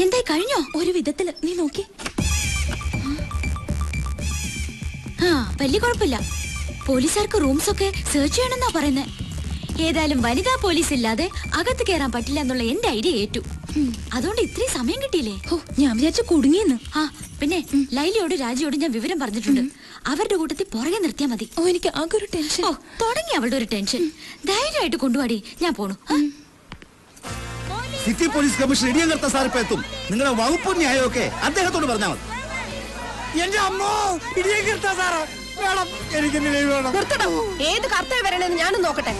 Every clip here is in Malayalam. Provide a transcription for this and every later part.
എന്തായി കഴിഞ്ഞോ? ഒരു വിധത്തില്. നീ നോക്കി. വലിയ കുഴപ്പമില്ല. പോലീസുകാർക്ക് റൂംസ് ഒക്കെ സെർച്ച് ചെയ്യണമെന്നാ പറയുന്നത്. ഏതായാലും വനിതാ പോലീസ് ഇല്ലാതെ അകത്ത് കയറാൻ പറ്റില്ല എന്നുള്ള എന്റെ ഐഡിയ ഏറ്റു. അതുകൊണ്ട് ഇത്രയും സമയം കിട്ടിയില്ലേ? ഞാൻ വിചാരിച്ചു കുടുങ്ങിയെന്ന്. പിന്നെ ലൈലിയോട് രാജിയോട് ഞാൻ വിവരം പറഞ്ഞിട്ടുണ്ട്. അവരുടെ കൂട്ടത്തിൽ പുറകെ നിർത്തിയാ മതി. എനിക്ക് ആകെ ഒരു ടെൻഷൻ. തുടങ്ങി അവളുടെ ഒരു ടെൻഷൻ. ധൈര്യമായിട്ട് കൊണ്ടുപോടി, ഞാൻ പോണു. സിറ്റി പോലീസ് കമ്മീഷണർ ഇടിയം കർത്ത സാർ ഇപ്പൊ എത്തും. നിങ്ങളുടെ വകുപ്പ് ന്യായമൊക്കെ അദ്ദേഹത്തോട് പറഞ്ഞാൽ മതി. എന്റെ അമ്മോ, ഇടിയം കർത്ത സാറ് വേണം, എനിക്ക് വേണം. ഏത് കർത്തവ്യം വരണെന്ന് ഞാനും നോക്കട്ടെ.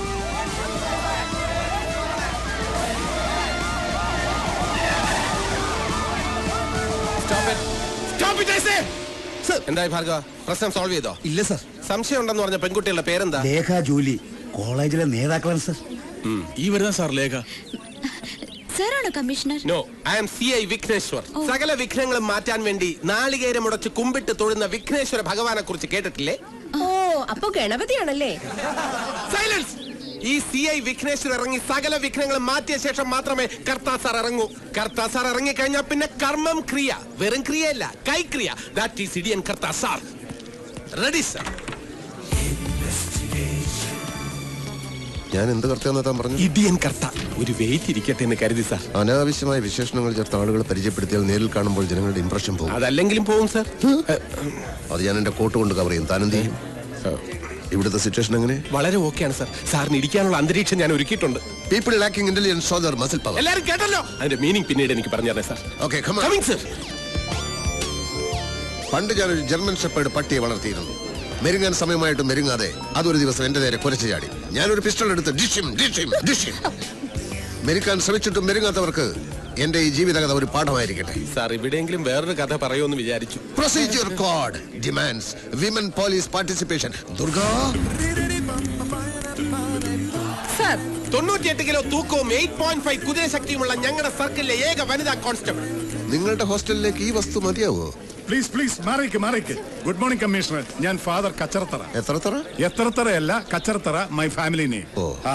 എന്തായി ഭാർഗവ, പ്രശ്നം സോൾവ് ചെയ്തോ? ഇല്ല സർ. സംശയം ഉണ്ടെന്ന് പറഞ്ഞ പെൺകുട്ടികളുടെ പേരെന്താ? ലേഖ ജൂലി, കോളേജിലെ നേതാക്കളാണ് സർ. ഈ വരുന്ന സാർ ലേഖ. സാറാണോ commissioner? No, I am CI Vighneshwar. സകല വിഘ്നങ്ങളും മാറ്റാൻ വേണ്ടി നാളികേരം മുടച്ച് കുമ്പിട്ട് തൊഴുന്ന വിഘ്നേശ്വര ഭഗവാനെ കുറിച്ച് കേട്ടിട്ടില്ലേ? അപ്പൊ ഗണപതിയാണല്ലേ? സൈലൻസ്. ഈ CI വിഘ്നേശ്വർ ഇറങ്ങി സകല വിഘ്നങ്ങളും മാറ്റിയ ശേഷം മാത്രമേ കർത്താ സാർ ഇറങ്ങൂ. കർത്താ സാർ ഇറങ്ങി കഴിഞ്ഞാൽ പിന്നെ കർമ്മം ക്രിയ, വെറും ക്രിയയല്ല, കൈക്രിയ. ദാറ്റ് ഈസ് ഇടിയൻ കർത്താ സാർ. Ready sir? ഞാൻ എന്ത് കർത്താന്ന് താൻ പറഞ്ഞു? ഇടിയൻ കർത്ത. ഒരു വെയിറ്റ് ഇരിക്കട്ടെ എന്ന് കരുതി സാർ. അനാവശ്യമായ വിശേഷണങ്ങൾ ചേർത്ത ആളുകളെ പരിചയപ്പെടുത്തിയാൽ നേരിൽ കാണുമ്പോൾ ജനങ്ങളുടെ ഇംപ്രഷൻ പോകും. അതല്ലെങ്കിലും പോകും സാർ. അത് ഞാൻ എന്റെ കോട്ട് കൊണ്ട് കവർ ചെയ്യും. താൻ എന്ത് ചെയ്യും? ഇവിടുത്തെ സിറ്റുവേഷൻ എങ്ങനെ? വളരെ ഓക്കെയാണ് സാർ. സാറിന് ഇരിക്കാനുള്ള അന്തരീക്ഷം ഞാൻ ഒരുക്കിയിട്ടുണ്ട്. People lacking intelligence or muscle power. എല്ലാവരും കേട്ടല്ലോ? അതിന്റെ മീനിങ് പിന്നീട് എനിക്ക് പറഞ്ഞു തരണേ സാർ. Okay, coming sir. പണ്ട് ഞാനൊരു ജർമ്മൻ ഷെപ്പേർഡ് പട്ടിയെ വളർത്തിയിരുന്നു. മെരുങ്ങാൻ സമയമായിട്ട് മെരുങ്ങാതെ അതൊരു ദിവസം എന്റെ നേരെ കുരച്ചു ചാടി. ഞാനൊരു പിസ്റ്റൾ എടുത്ത് ഡിഷിം ഡിഷിം ഡിഷിം. മെരുക്കാൻ ശ്രമിച്ചിട്ടും മെരുങ്ങാത്തവർക്ക് എന്റെ ഈ ജീവിതകഥ ഒരു പാഠമായിരിക്കട്ടെ. സാർ, ഇവിടെയെങ്കിലും വേറൊരു കഥ പറയുമെന്ന് വിചാരിച്ചു. Procedure code demands women police participation. Durga 98 kilo തൂക്കവും 8.5 കുതിരശക്തിയുമുള്ള ഞങ്ങളുടെ സർക്കിളിലെ ഏക വനിതാ കോൺസ്റ്റബിൾ. നിങ്ങളുടെ ഹോസ്റ്റലിലേക്ക് ഈ വസ്തു മതിയാവോ? പ്ലീസ് പ്ലീസ് മാറിക്ക്. Good morning commissioner. ഞാൻ ഫാദർ കച്ചറത്തറ. എത്രത്തറയല്ല, കച്ചറത്തറ മൈ ഫാമിലി നെയിം.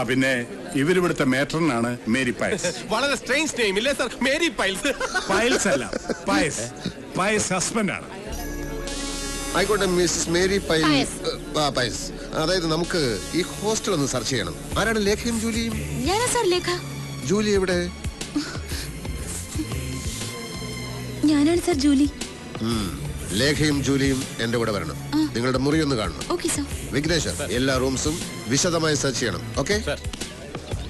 പിന്നെ ഇവരിവിടുത്തെ മേട്രനാണ് മേരി പയസ്. വളരെ സ്ട്രേഞ്ച് നെയിം ഇല്ലേ സർ? Mary piles. പൈൽസ് അല്ല, പയസ്. പയസ് ഹസ്ബൻഡ് ആണ്. ആയിക്കോട്ടെ മിസ്സസ് മേരി പയസ്. അതായത് നമുക്ക് ഈ ഹോസ്റ്റൽ ഒന്ന് സെർച്ച് ചെയ്യണം. ആരാണ് ലേഖയും ജൂലിയും? ഞാനാ സാർ ലേഖ. ജൂലി എവിടെ? ഞാനാണ് സാർ ജൂലി. ലേഖയും ജൂലിയും എന്റെ കൂടെ വരണം. നിങ്ങളുടെ മുറി ഒന്ന് കാണണം. വിഘ്നേശ്വർ, എല്ലാ റൂംസും വിശദമായി സെർച്ച് ചെയ്യണം. ഓക്കെ,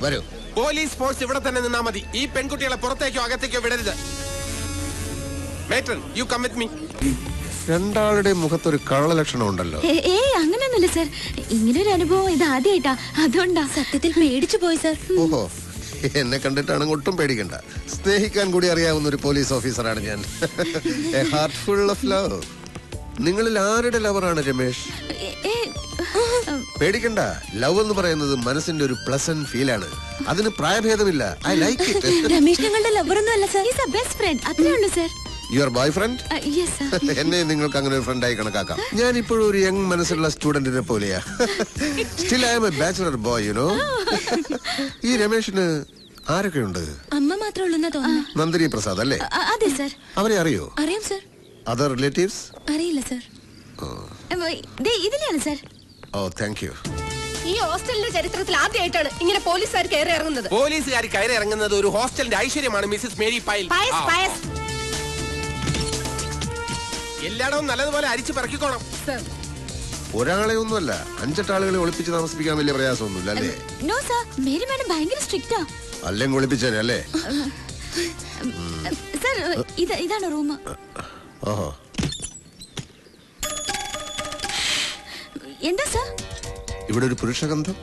വരൂ. പോലീസ് ഫോഴ്സ് ഇവിടെ തന്നെ നിന്നാ മതി. ഈ പെൺകുട്ടികളെ പുറത്തേക്കോ അകത്തേക്കോ വിടരുത്. Matron, you come with me. രണ്ടാളുടെ മുഖത്തൊരു കള്ളലക്ഷണം ഉണ്ടല്ലോ. അങ്ങനെയൊന്നുമില്ല സർ. ഇങ്ങനൊരു അനുഭവം ഇത് ആദ്യമായിട്ടാ, അതുകൊണ്ടാ. സത്യത്തിൽ പേടിച്ചു പോയി സർ. ഓഹോ, എന്നെ കണ്ടിട്ടാണെങ്കിൽ ഒട്ടും പേടിക്കണ്ട. സ്നേഹിക്കാൻ കൂടി അറിയാവുന്ന ഒരു പോലീസ് ഓഫീസറാണ് ഞാൻ. A heart full of love. നിങ്ങളിൽ ആരുടെ ലവറാണ് രമേശ്? പേടിക്കണ്ട. ലവ് എന്ന് പറയുന്നത് മനസ്സിന്റെ ഒരു പ്ലസന്റ് ഫീലാണ്. അതിന് പ്രായഭേദമില്ല. I like it. രമേശ് ഞങ്ങളുടെ ലവറൊന്നും അല്ല sir. Is a best friend. അത്രേ ഉള്ളൂ സർ. Your boy friend? എന്നെ നിങ്ങൾക്ക് അങ്ങനെ ഒരു ഫ്രണ്ടായി കണക്കാക്കാം. ഞാൻ ഇപ്പോഴും ഒരു യങ് മനസ്സുള്ള സ്റ്റുഡന്റിനെ പോലെയാ. Still I am a bachelor boy, you know. ഈ രമേശിന് ആരൊക്കെയുണ്ട്? അമ്മ മാത്രമേ ഉള്ളൂ എന്നാ തോന്നുന്നു. നന്ദിനി പ്രസാദ് അല്ലേ? അതെ സർ. അവരെ അറിയോ? അറിയാം സർ. Other relatives? അറിയില്ല സർ. ഇതിലാണ് സർ. Oh, thank you. ഈ ഹോസ്റ്റലിന്റെ ചരിത്രത്തിൽ ആദ്യമായിട്ടാണ് ഇങ്ങനെ പോലീസുകാർ കയറി ഇറങ്ങുന്നത്. പോലീസുകാർ കയറി ഇറങ്ങുന്നത് ഒരു ഹോസ്റ്റലിന്റെ ഐശ്വര്യമാണ് മിസ്സസ് മേരി പൈൽ. എല്ലായിടവും നല്ലതുപോലെ അരിച്ചു പറക്കിക്കോണം. ഒരാളെ ഒന്നുമല്ല, 5-8 ആളുകളെ ഒളിപ്പിച്ച് താമസിപ്പിക്കാൻ വലിയ പ്രയാസമൊന്നുമില്ല അല്ലേ? നോ സർ, മേരി മാഡം ഭയങ്കര സ്ട്രിക്റ്റാ. അല്ലെങ്കിൽ ഒളിപ്പിച്ചേനെ അല്ലേ? സർ, ഇതാണ് റൂം. ഓഹോ, എന്താ സർ? ഇവിടെ ഒരു പുരുഷഗന്ധം.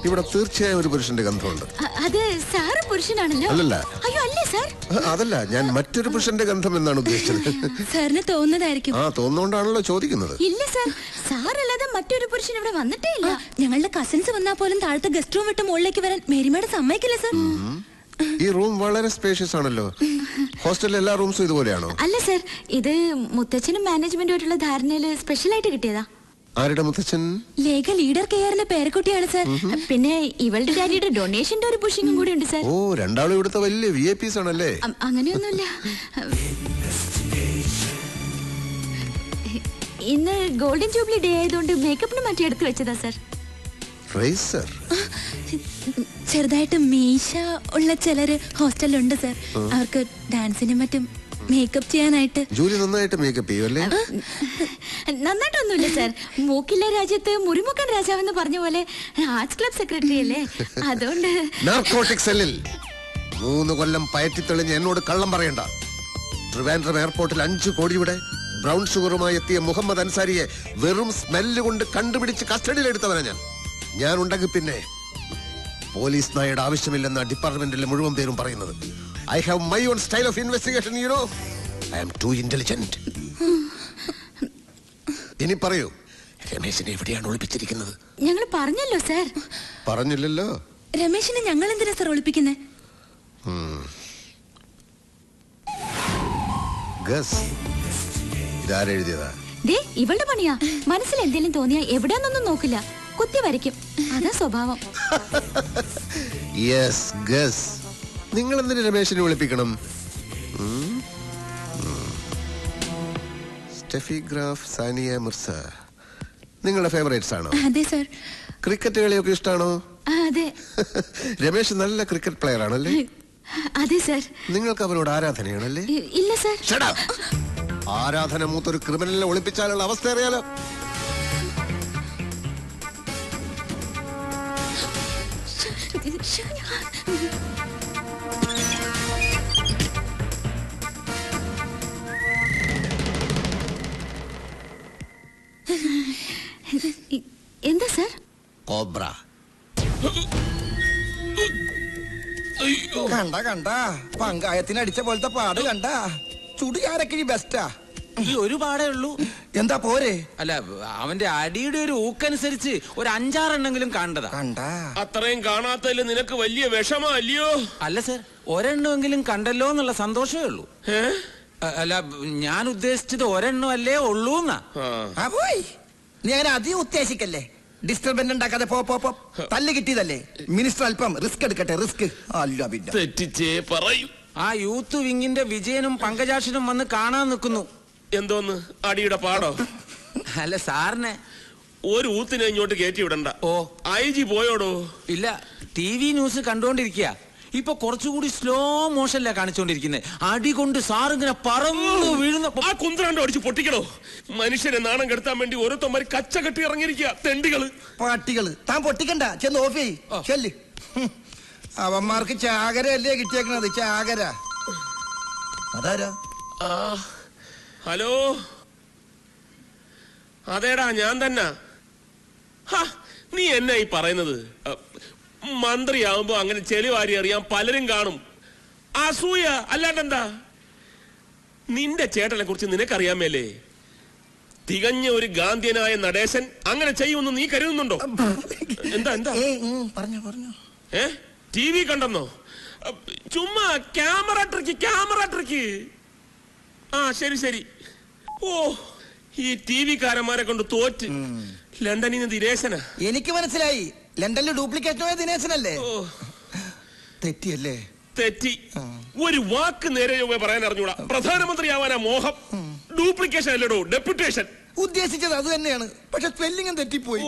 ഇവിടെ തീർച്ചയായും ഒരു പുരുഷന്റെ ഗന്ധമുണ്ട്. അത് സാറ് പുരുഷനാണല്ലോ. അല്ലല്ല. അയ്യോ അല്ലേ സാർ? അതല്ല, ഞാൻ മറ്റൊരു പുരുഷന്റെ ഗന്ധം എന്നാണ് ഉദ്ദേശിച്ചത്. സാറിന് തോന്നുന്നതായിരിക്കും. തോന്നുകൊണ്ടാണല്ലോ ചോദിക്കുന്നത്. ഇല്ല സാർ, സാറല്ലാതെ മറ്റൊരു പുരുഷൻ ഇവിടെ വന്നിട്ടേ ഇല്ല. ഞങ്ങളുടെ കസിൻസ് വന്നാൽ പോലും താഴത്തെ ഗസ്റ്റ് റൂം വിട്ട് മുകളിലേക്ക് വരാൻ മേരിമേടെ സമ്മതിക്കില്ല സാർ. ഈ റൂം വളരെ സ്പേഷ്യസ് ആണല്ലോ. ഹോസ്റ്റലിലെ എല്ലാ റൂംസും ഇതുപോലെയാണോ? അല്ല സാർ, ഇത് മുത്തച്ഛനും മാനേജ്മെന്റുമായിട്ടുള്ള ധാരണയില് സ്പെഷ്യൽ ആയിട്ട് കിട്ടിയതാ. ആരുടെ മുത്തച്ഛൻ? ലേഖ ലീഡർ കെയറിന്റെ പേരക്കുട്ടിയാണ് സർ. പിന്നെ ഇവളുടെ ഡാഡിയുടെ ഡൊണേഷന്റെ ഒരു പുഷിങ്ങും കൂടി ഉണ്ട് സാർ. ഓ, രണ്ടാളും ഇവിടുത്തെ വലിയ VIPs ആണല്ലേ? അങ്ങനെയൊന്നുമില്ല. ഇന്ന് ഗോൾഡൻ ജൂബിലി ഡേ ആയതുകൊണ്ട് മേക്കപ്പിന് മറ്റേ എടുത്ത് വെച്ചതാ സാർ. റേസർ ചെറുതായിട്ട് മീശ ഉള്ള ചിലര് ഹോസ്റ്റലിലുണ്ട് സർ. അവർക്ക് ഡാൻസിനും മറ്റും മേക്കപ്പ് ചെയ്യാനായിട്ട്. ജൂലി നന്നായിട്ട് മേക്കപ്പ് ചെയ്യുമല്ലേ? നന്നായിട്ടൊന്നുമില്ല സാർ. മൂക്കില്ല രാജ്യത്ത് മുറിമുക്കൻ രാജാവെന്ന് പറഞ്ഞ പോലെ ആർട്സ് ക്ലബ് സെക്രട്ടറി അല്ലേ, അതുകൊണ്ട്. നാർക്കോട്ടിക് സെല്ലിൽ 3 കൊല്ലം പയറ്റിത്തെളിഞ്ഞ് എന്നോട് കള്ളം പറയണ്ട. ട്രിവാൻഡ്രം എയർപോർട്ടിൽ 5 കോടിയുടെ ബ്രൗൺ ഷുഗറുമായി എത്തിയ മുഹമ്മദ് അൻസാരിയെ വെറും സ്മെല്ല് കൊണ്ട് കണ്ടുപിടിച്ച് കസ്റ്റഡിയിലെടുത്തവനാ ഞാൻ ഉണ്ടെങ്കിൽ പിന്നെ പോലീസ് നായയുടെ ആവശ്യമില്ലെന്ന ഡിപ്പാർട്ട്മെന്റിലെ മുഴുവൻ പേരും പറയുന്നത്. I have my own style of investigation, you know. I am too intelligent. ഇനി പറയൂ, രമേശിനെ എവിടെയാണ് ഒളിപ്പിച്ചിരിക്കുന്നത്? ഞങ്ങൾ പറഞ്ഞല്ലോ സാർ. പറഞ്ഞില്ലല്ലോ. രമേശിനെ ഞങ്ങൾ എന്തിനാ സർ ഒളിപ്പിക്കുന്നേ? ഗസ് ഇതാരെഴുതിയതാ? ദേ ഇവളുടെ പണിയാ. മനസ്സിൽ എന്തെങ്കിലും തോന്നിയാ എവിടെയാന്നൊന്നും നോക്കില്ല, കുത്തി വരയ്ക്കും. അതാ സ്വഭാവം. Yes, guess. നിങ്ങൾ എന്തിന് രമേശിനെ വിളിപ്പിക്കണം? സ്റ്റെഫി ഗ്രാഫ്, സാനിയ മിർസ നിങ്ങളുടെ ഫേവറേറ്റ്സ് ആണോ? അതെ സർ. ക്രിക്കറ്റ് കളിയൊക്കെ ഇഷ്ടമാണോ? അതെ. രമേശ് നല്ല ക്രിക്കറ്റ് പ്ലെയർ ആണല്ലേ? അതെ സർ. നിങ്ങൾക്ക് അവരോട് ആരാധനയാണല്ലേ? ഇല്ല സർ. Shut up. ആരാധന മൂത്തൊരു ക്രിമിനലിനെ ഒളിപ്പിച്ചാലുള്ള അവസ്ഥ അറിയാലോ. എന്താ സർ? കോബ്ര. കണ്ട പങ്കായത്തിന് അടിച്ച പോലത്തെ പാട് കണ്ട. ചുടുകാരൊക്കെ ബെസ്റ്റാ. ഈ ഒരു പാടേ ഉള്ളൂ. എന്താ പോരെ? അല്ല, അവന്റെ അടിയുടെ ഒരു ഊക്കനുസരിച്ച് ഒരു 5-6 എണ്ണെങ്കിലും കാണണ്ടതാ. കണ്ടാ അത്രയും കാണാത്തതിൽ നിനക്ക് വലിയ വിഷമല്ലയോ? അല്ല സർ, ഒരെണ്ണമെങ്കിലും കണ്ടല്ലോ എന്നുള്ള സന്തോഷമേ ഉള്ളൂ. അല്ല, ഞാൻ ഉദ്ദേശിച്ചത് ഒരെണ്ണം അല്ലേ ഉള്ളൂ എന്നാ. പോയി നീ അങ്ങനെ അധികം ഉദ്ദേശിക്കല്ലേ. ഡിസ്റ്റർബൻസ് ഉണ്ടാക്കാതെ പോ. തല്ല് കിട്ടിയതല്ലേ. മിനിസ്റ്റർ അല്പം റിസ്ക് എടുക്കട്ടെ. റിസ്ക് അല്ല പിന്നെ തെറ്റിച്ചേ പറയൂ. ആ യൂത്ത് വിങ്ങിന്റെ വിജയനും പങ്കജാക്ഷനും വന്ന് കാണാൻ നിൽക്കുന്നു. എന്തോന്ന് അടിയുടെ പാടോ? അല്ല സാറിനെ ഒരു ഊത്തിനെ ഇങ്ങോട്ട് കയറ്റി വിടണ്ട. ഓ, IG പോയോടോ? ഇല്ല, TV ന്യൂസ് കണ്ടോണ്ടിരിക്കുക. ഇപ്പൊ കുറച്ചുകൂടി സ്ലോ മോഷനിലാ കാണിച്ചോണ്ടിരിക്കുന്നത്. അടി കൊണ്ട് സാറിങ്ങനെ പറന്നു വീഴുന്ന ആ കുന്ത്രാണ്ട് അടിച്ച് പൊട്ടിക്കണോ? മനുഷ്യനെ നാണം കെടുത്താൻ വേണ്ടി ഓരോരുത്തന്മാര് കച്ച കെട്ടി ഇറങ്ങിയിരിക്കുക. തെണ്ടികള്, പാട്ടികള്. താൻ പൊട്ടിക്കണ്ട, ചെന്ന് ഓഫ് ചെയ്. ചെല്ല്. അവന്മാർക്ക് ചാകരയല്ലേ കിട്ടിയേക്കണത്. ചാകര. അതാരാ? ഹലോ, അതേടാ ഞാൻ തന്നെ. നീ എന്നാ ഈ പറയുന്നത്? മന്ത്രിയാവുമ്പോ അങ്ങനെ ചെളിവാരി അറിയാൻ പലരും കാണും. അസൂയ അല്ലാണ്ടെന്താ? നിന്റെ ചേട്ടനെ കുറിച്ച് നിനക്കറിയാമേലേ? തികഞ്ഞ ഒരു ഗാന്ധിയനായ നടേശൻ അങ്ങനെ ചെയ്യുമെന്ന് നീ കരുതുന്നുണ്ടോ? എന്താ പറഞ്ഞു TV കണ്ടെന്നോ? ചുമ്മാ ക്യാമറ ട്രിക്ക്. ശരി. ഓ, ഈ TV കാരന്മാരെ കൊണ്ട് തോറ്റ്. ലണ്ടനിൽ നിന്ന് ദിനേശനാ. എനിക്ക് മനസ്സിലായി. ലണ്ടനിൽ ഡ്യൂപ്ലിക്കേറ്റ് ദിനേശനല്ലേ? തെറ്റിയല്ലേ? തെറ്റി. ഒരു വാക്ക് നേരെ പറയാൻ അറിഞ്ഞൂടാ. പ്രധാനമന്ത്രിയാവാനാ മോഹം. ഡ്യൂപ്ലിക്കേഷൻ അല്ലടോ, ഡെപ്യൂട്ടേഷൻ. ഉദ്ദേശിച്ചത് അത് തന്നെയാണ്. പക്ഷെ സ്പെല്ലിംഗും തെറ്റിപ്പോയി.